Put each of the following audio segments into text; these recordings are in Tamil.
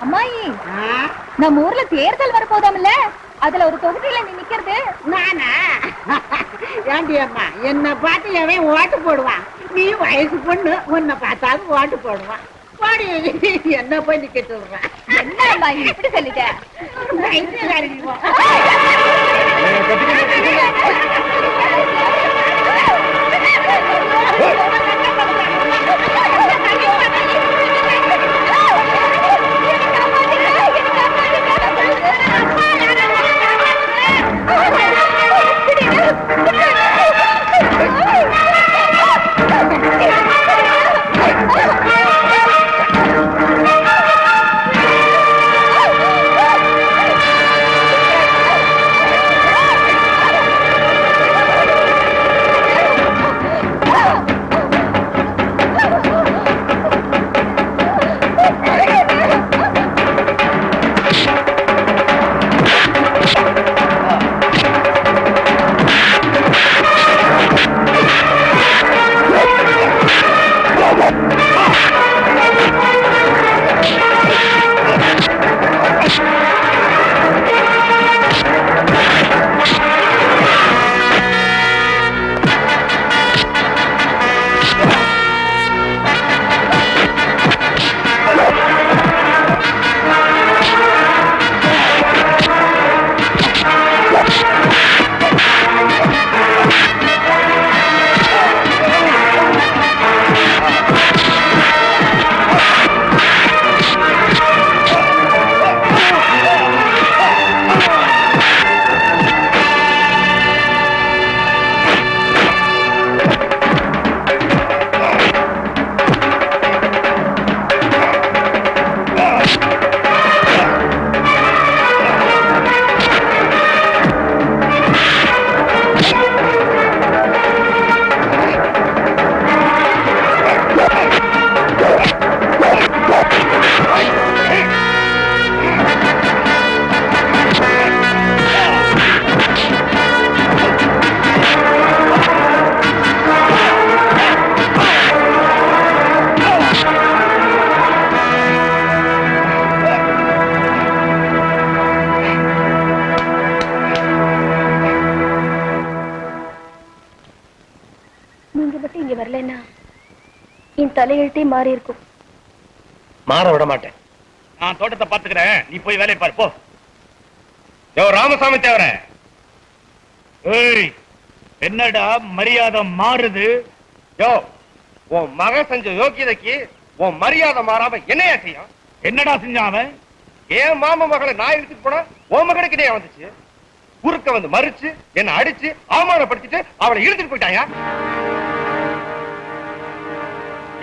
அம்மாயி, நம்ம ஊர்ல தேர்தல் வரப்போதாம்ல, அதுல ஒரு தொகுதியில நீ நிக்கிறது. நானா? ஏண்டி அம்மா, என்ன பார்த்து எவன் ஓட்டு போடுவான்? நீ வயசு பொண்ணு, உன்னை பார்த்தாலும் ஓட்டு போடுவான். போடி, என்ன போய் நிக்க சொல்றான்? என்ன அம்மாயி இப்படி சொல்லிட்ட? தலையெழுத்தே மாறி இருக்கும். மாற விட மாட்டேன். நான் தோட்டத்தை பாத்துக்கிறேன், நீ போய் வேலையை பாரு போ. யோ ராமசாமி தேவர, என்னடா மரியாதை மாறுது? யோ உன் மகன் செஞ்ச யோக்கியதைக்கு உன் மரியாதை மாறாம என்னையா செய்யும்? என்னடா செஞ்சான் அவன்? ஏன் மாமா மகளை நான் எடுத்துட்டு போனா உன் மகனுக்கு இதே வந்துச்சு. குறுக்க வந்து மறிச்சு என்ன அடிச்சு அவமானப்படுத்திட்டு அவளை இழுத்துட்டு போயிட்டாயா?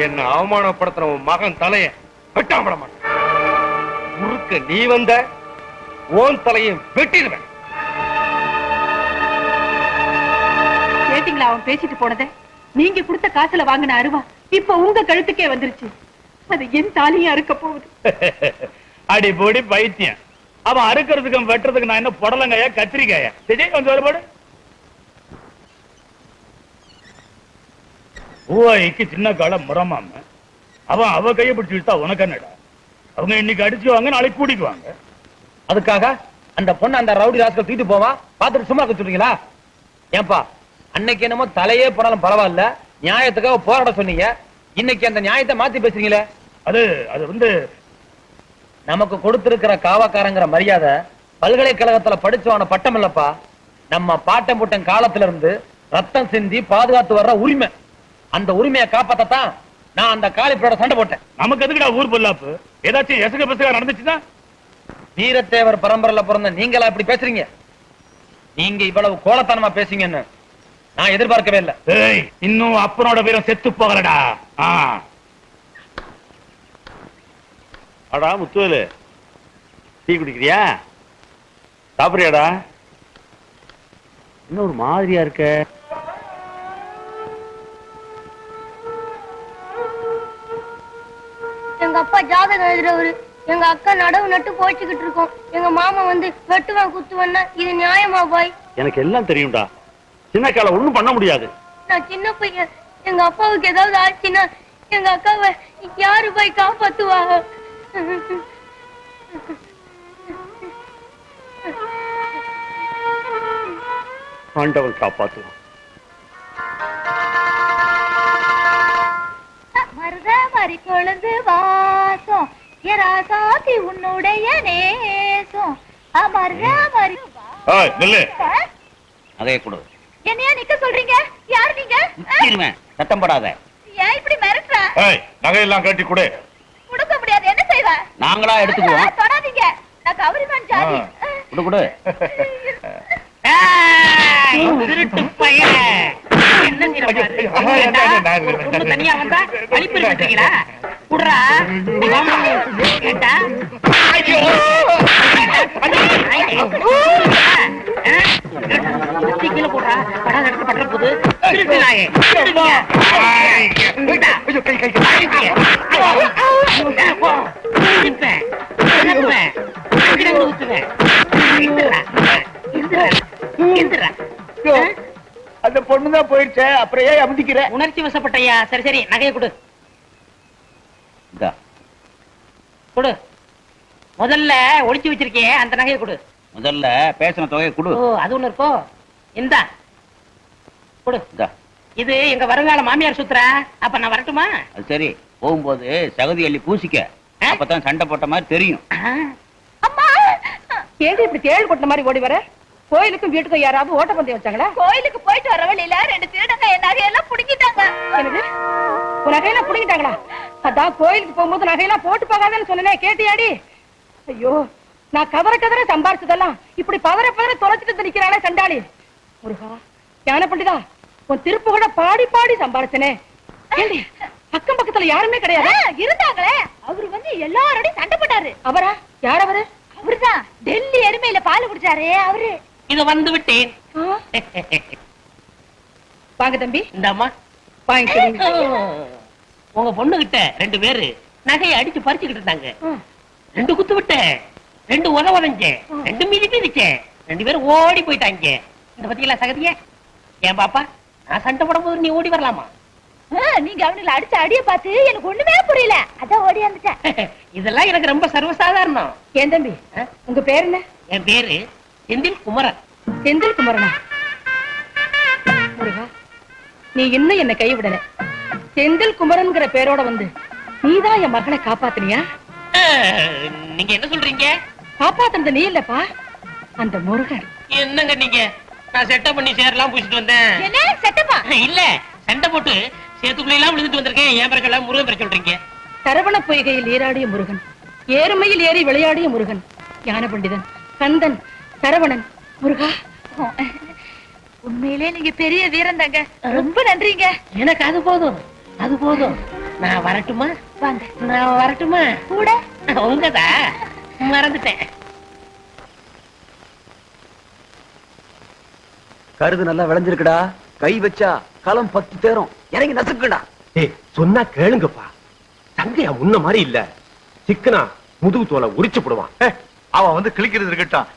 என்ன அவமானப்படுத்துற உன் மகன் தலைய வெட்டாமட மாட்டேன். குறுக்க நீ வந்த உன் தலையை வெட்டிடுவேன். கேட்டீங்களா அவன் பேசிட்டு போனதை? நீங்க கொடுத்த காசுல வாங்கின அருவா இப்ப உங்க கழுத்துக்கே வந்துருச்சு. அது என் தாலியா அறுக்க போகுது. அடி போடி பைத்தியம். அவன் அறுக்கிறதுக்கும் வெட்டுறதுக்கு நான் என்ன புடலங்காயா கத்திரிக்காயா? கொஞ்சம் ஒருபாடு ஊவாய்க்கு சின்ன கால முறமாம அவன் அவ கையை பிடிச்சுட்டா உனக்கு என்னடா? அவங்க இன்னைக்கு அடிச்சுவாங்க, நாளைக்கு கூட்டிக்குவாங்க. அதுக்காக அந்த பொண்ணு அந்த ரவுடி ராஸ்கல் தூக்கிட்டு போவா பாத்துட்டு சும்மா சொல்றீங்களா? ஏன்பா அன்னைக்கு என்னமோ தலையே போனாலும் பரவாயில்ல நியாயத்துக்காக போராட சொன்னீங்க, இன்னைக்கு அந்த நியாயத்தை மாத்தி பேசுறீங்களே? அது அது வந்து நமக்கு கொடுத்திருக்கிற காவக்காரங்கிற மரியாதை பல்கலைக்கழகத்துல படிச்சவான பட்டம் இல்லப்பா. நம்ம பாட்டம் புட்டம் காலத்துல இருந்து ரத்தம் சிந்தி பாதுகாத்து வர்ற உரிமை. அந்த உரிமையை காப்பாத்தான் நான் அந்த காலிப்பரோட சண்டை போட்டேன். நமக்கு எதுக்குடா ஊர் பொல்லாப்பு? ஏதாச்சும் எசக பெசகா நடந்துச்சுன்னா? வீரத்தேவர் பரம்பரையில பிறந்த நீங்களா இப்படி பேசுறீங்க? நீங்க இவ்வளவு கோலத்தனமா பேசுங்கன்னு நான் எதிர்பார்க்கவே இல்லை. இன்னும் அப்பனோட வீரம் செத்து போகலடா. அடா முத்துவேலு, டீ குடிக்கிறியா? சாப்பிடுறியாடா? இன்னும் ஒரு மாதிரியா இருக்க. எங்க அப்பா ஜாதகம் எழுதுறவரு, எங்க அக்கா நடவு நட்டு போச்சுக்கிட்டு இருக்கோம். எங்க மாமா வந்து வெட்டுவான் குத்துவன்னா இது நியாயமா பாய்? எனக்கு எல்லாம் தெரியும்டா. சின்ன கால ஒண்ணும் பண்ண முடியாது. நான் சின்ன பையன், எங்க அப்பாவுக்கு ஏதாவது ஆச்சுன்னா எங்க அக்காவை யாரு போய் காப்பாத்துவா? ஆண்டவன் காப்பாத்துவான். மருத மறி கொழுந்து வாசம் எராசாத்தி உன்னுடைய நேசம் மருத மறி ஏய், நில்லு. நகையை கொடு. என்னையா நிக்க சொல்றீங்க? யார் நீங்க? முத்திருவேன். சத்தம் போடாத. ஏன் இப்படி மிரட்டுற? ஏய், நகையெல்லாம் கட்டி கொடு. கொடுக்க முடியாது. என்ன செய்வ? நாங்களா எடுத்துக்குவோம். தொடாதீங்க. நான் கௌரிமான் ஜாதி. கொடு கொடு. திருட்டு பையன். என்ன செய்யற பாரு. ஏண்டா, ஒரு பொண்ணு தனியா வந்தா அழிப்பு கட்டுறீங்களா? குடுறா. கேட்டா கீழே போடுறா. படம் எடுத்து பண்ற போது திருட்டு நாயே. அந்த பொண்ணுதான் போயிடுச்சே, அப்புறம் ஏன் அமுதிக்கிற? உணர்ச்சி வசப்பட்டையா. சரி சரி, நகையை கொடு. கொடு. முதல்ல ஒளிச்சு வச்சிருக்கியே அந்த நகையை கொடு. முதல்ல பேசின தொகையை கொடு. ஓ, அது ஒண்ணு இருக்கோ. இந்தா கொடு. இது எங்க வருங்கால மாமியார் சுத்துறா. அப்ப நான் வரட்டுமா? அது சரி, போகும்போது சகதி அள்ளி பூசிக்க. அப்பதான் சண்டை போட்ட மாதிரி தெரியும். ஏடி இப்படி தேள் கொட்ட மாதிரி ஓடி வர? கோயிலுக்கும் வீட்டுக்கும் யாராவது ஓட்டப்பந்தயம் வச்சாங்களா? கோயிலுக்கு போயிட்டு வர வழியில 2 திருடங்க என் நகையெல்லாம் புடுங்கிட்டாங்க. என்னது? உன் நகையெல்லாம் புடுங்கிட்டாங்களா? அதான் கோயிலுக்கு போகும்போது நகையெல்லாம் போட்டு போகாதன்னு சொன்னேன், கேட்டியாடி? ஐயோ, நான் கதற சம்பாரிச்சதெல்லாம் இப்படி பதற தொலைச்சிட்டு நிக்கிறானே சண்டாளி. முருகா, ஞான பண்டிதா, உன் திருப்பு கூட பாடி பாடி சம்பாரிச்சனே. ஏண்டி, அக்கம் பக்கத்துல யாருமே கிடையாது? இருந்தாங்களே, அவரு வந்து எல்லாரோடையும் சண்டை போட்டாரு. அவரா? யார் அவரு? அவருதான் டெல்லி எருமையில பால் குடிச்சாரு அவரு. இது வந்து விட்டேன். வாங்க தம்பி. இந்தாம்மா வாங்கிக்கிறீங்க. உங்க பொண்ணு கிட்ட 2 பேரு நகையை அடிச்சு பறிச்சுக்கிட்டு இருந்தாங்க. 2 குத்து விட்டேன், 2 உதவதஞ்சேன், 2 மிதிச்சேன். 2 பேரும் ஓடி போயிட்டாங்க. இந்த பத்தியெல்லாம் சகதியே. ஏன் பாப்பா, நான் சண்டை போடும் போது நீ ஓடி வரலாமா? நீங்க அவனுங்களை அடிச்ச அடிய பார்த்து எனக்கு ஒண்ணுமே புரியல, அதான் ஓடி வந்துட்டேன். இதெல்லாம் எனக்கு ரொம்ப சர்வசாதாரணம். ஏன் தம்பி, உங்க பேர் என்ன? என் பேரு செந்தில் குமரன். செந்தில் குமரனா? முருகா, நீ இன்னும் என்ன கைவிடல. செந்தில் குமரன்ங்கிற பேரோட வந்து நீதான் என் மகனை காப்பாத்தினியா? நீங்க என்ன சொல்றீங்க? காப்பாத்துனது நீ இல்லப்பா, அந்த முருகன். என்னங்க நீங்க? நான் செட்டப் பண்ணி சேரலாம் பூசிட்டு வந்தேன். என்ன செட்டப்பா? இல்ல, சண்டை போட்டு சேத்துக்குள்ள எல்லாம் விழுந்துட்டு வந்திருக்கேன். ஏன் பிறகு முருகன் பிற சொல்றீங்க? சரவண பொய்கையில் ஏறாடிய முருகன், ஏறுமையில் ஏறி விளையாடிய முருகன், ஞான பண்டிதன், கந்தன், சரவணன். முருகா, உண்மையிலே நீங்க பெரிய வீரன் தாங்க. ரொம்ப நன்றிங்க. எனக்கு அது போதும், அது போதும். நான் வரட்டுமா? வாங்க. நான் வரட்டுமா? கூட உங்கதா மறந்துட்டேன். கருது நல்லா விளைஞ்சிருக்குடா. கை வச்சா களம் 10 தேரும். இறங்கி நசுக்குடா. ஏய், சொன்னா கேளுங்கப்பா. சங்கையா முன்ன மாதிரி இல்ல. சிக்கனா முதுகு தோலை உரிச்சு போடுவான். அவன் வந்து கிளிக்கிறது இருக்கட்டும்,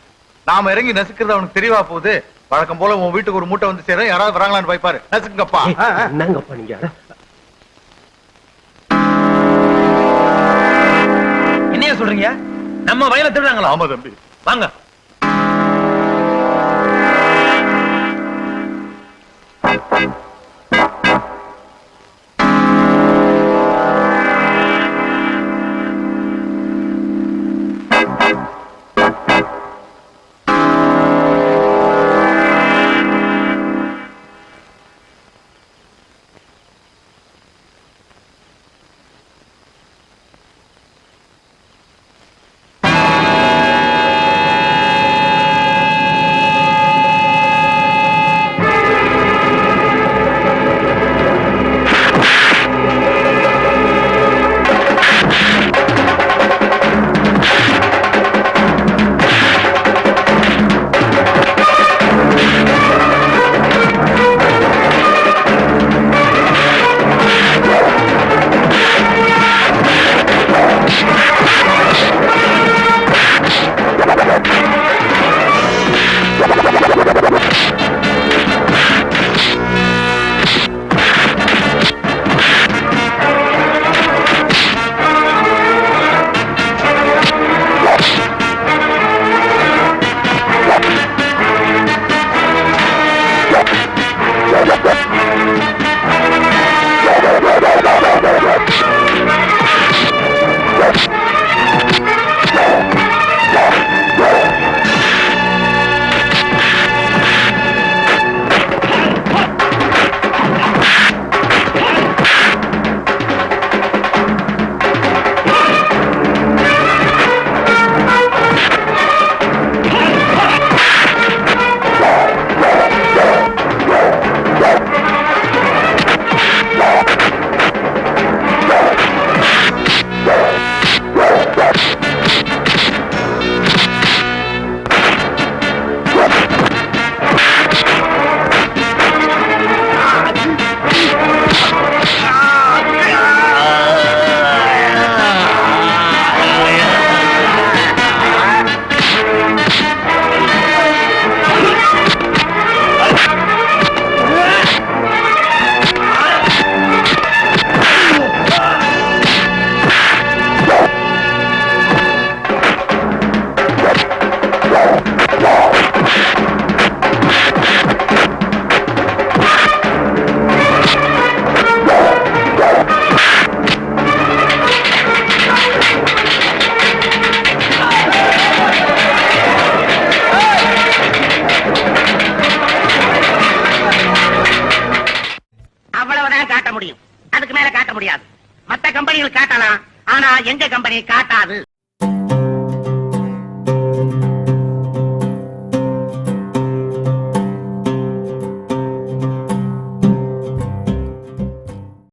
நாம இறங்கி நசுக்கிறது அவனுக்கு தெரியவா போகுது. வழக்கம் போல உன் வீட்டுக்கு ஒரு மூட்டை வந்து சேரும். யாராவது வராங்களான்னு பாய்ப்பாரு. நசுங்கப்பா. என்னங்கப்பா நீங்க? என்னையா சொல்றீங்க? நம்ம வயல திருடாங்களா? ஆமா தம்பி, வாங்க. மத்த கம்பெனிகள் காட்டலாம், ஆனா எங்க கம்பெனி காட்டாது.